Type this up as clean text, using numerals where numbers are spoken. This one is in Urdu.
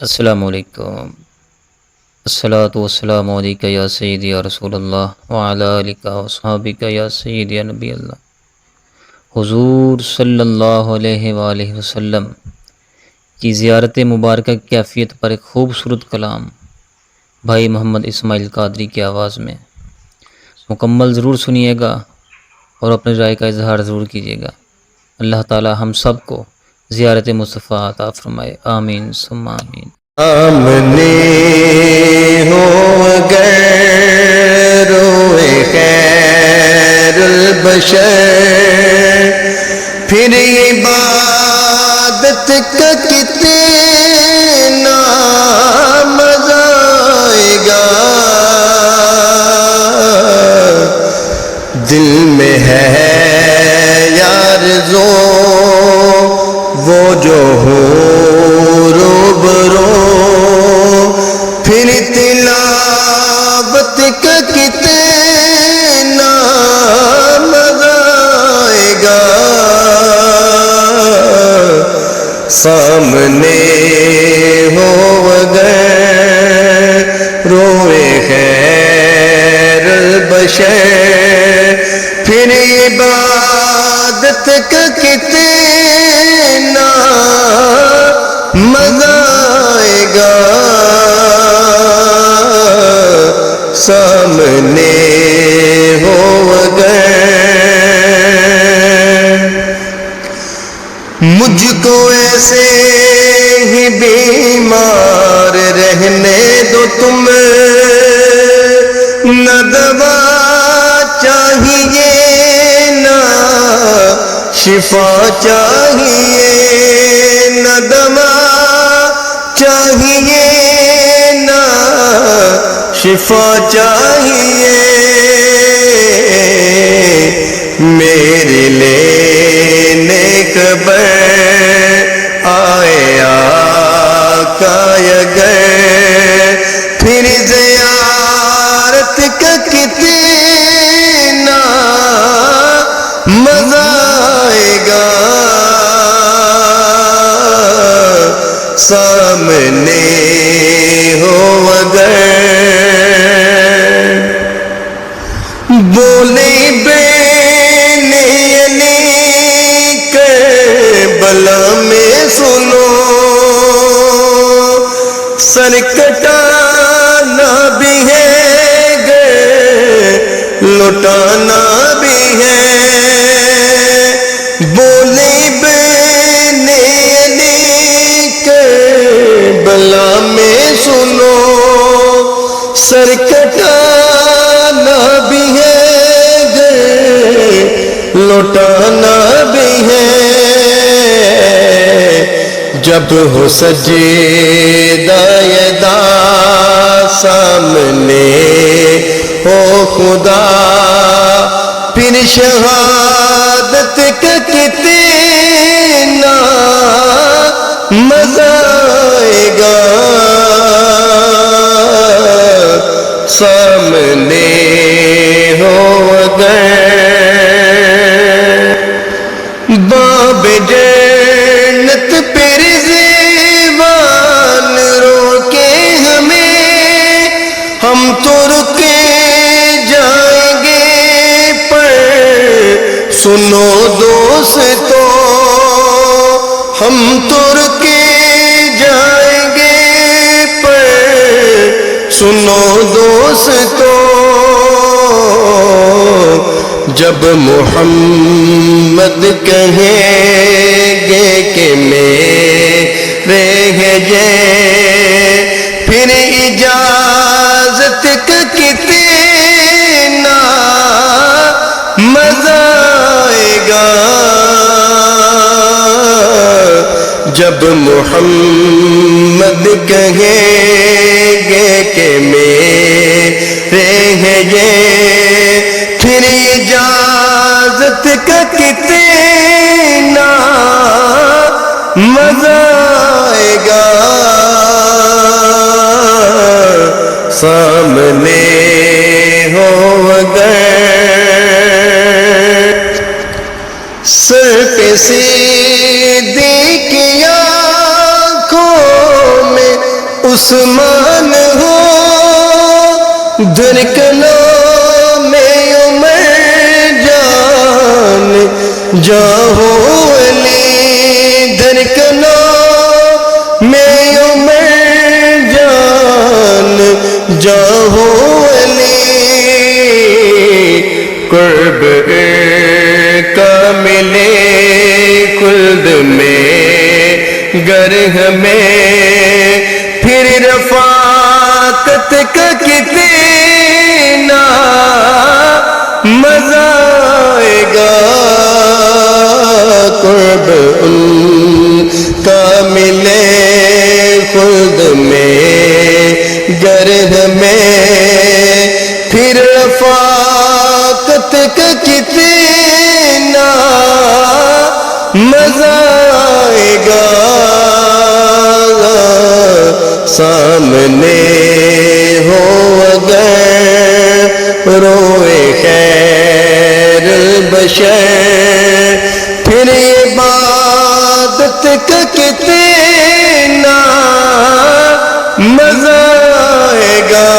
السلام علیکم۔ الصلاۃ والسلام علیکہ یا سیدی یا رسول اللہ وعلی آلک واصحابک یا سیدی یا نبی اللہ۔ حضور صلی اللہ علیہ وآلہ وسلم کی زیارت مبارکہ کی کیفیت پر ایک خوبصورت کلام بھائی محمد اسماعیل قادری کی آواز میں مکمل ضرور سنیے گا اور اپنے رائے کا اظہار ضرور کیجیے گا۔ اللہ تعالی ہم سب کو زیارت مصطفیٰ عطا فرمائے، آمین ثم آمین۔ آمنے ہو گئے روئے خیر البشر، پھر عبادت کا کتنا مزہ آئے گا، دل میں ہے آرزو وہ جو ہو روبرو، پھر تلاوت کا کتنا مزہ آئے گا، سامنے ہو گئے روئے خیر البشر، پھر عبادت کا کتنا مزہ آئے گا، سامنے ہو گئے۔ مجھ کو ایسے ہی بیمار رہنے دو تم، نہ دوا چاہیے نہ شفا چاہیے، نہ دوا چاہیے نہ شفا چاہیے، میرے لینے قبر آئے آقا اگر، پھر زیارت کا کتنا مزہ آئے گا، سامنے ہو گئے۔ بولے بین علی کربلا میں سنو، سر کٹانا بھی ہے لوٹانا بھی ہے، بولے بین علی کربلا میں سنو، سر کٹانا بھی ہے لوٹانا بھی ہے، جب ہو سجدہ یدا سامنے ہو خدا، پھر شہادت کا کتنا مزہ آئے گا، سامنے ہو گئے۔ باب جنت پہ رضوان روکے ہمیں، ہم تو رکے جائیں گے پر سنو دوستو، ہم تو رکے جائیں گے پر سنو دوستو، جب محمد کہیں گے کہ میرے ہیں یہ، پھر اجازت کا کتنا مزہ آئے گا، جب محمد کہیں گے کہ میرے ہیں یہ، پھر اجازت کا کتنا مزہ آئے گا، سامنے ہو گئے۔ سر پہ صدیق کی آنکھوں میں عثمان ہو دھڑکنوں میں عمر جان جاؤ علی دھڑکنوں میں عمر جان جاؤ علی قرب کا ملے خلد میں گر ہمیں پھر رفاقت کا کتنا مزہ آئے گا قرب ان کا ملے خلد میں گر ہمیں پھر رفاقت کا کتنا مزہ آئے گا سامنے ہو اگر روئے خیر البشر پھر عبادت کا کتنا مزہ آئے گا